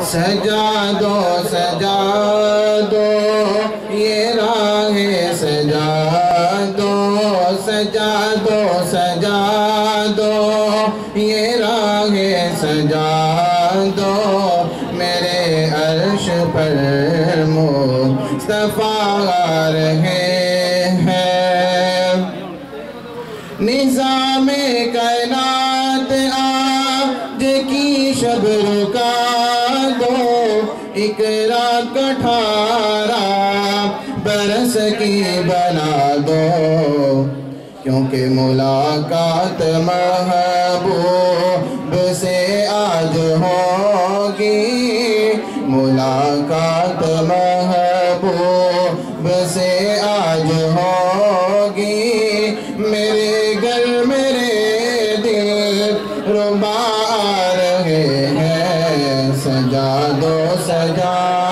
سجا دو سجا دو یہ راہ سجا دو سجا دو سجا دو یہ راہ سجا دو میرے عرش پر مصطفیٰ آ رہے ہیں نظام کائنات آج کی شب رکا دو اقرا کٹھارہ برس کی بنا دو کیونکہ ملاقات محبوب سے آج ہوگی ملاقات محبوب سے آج ہوگی میرے گھر میرے دل ربا آ رہے ہیں سجا دو سجا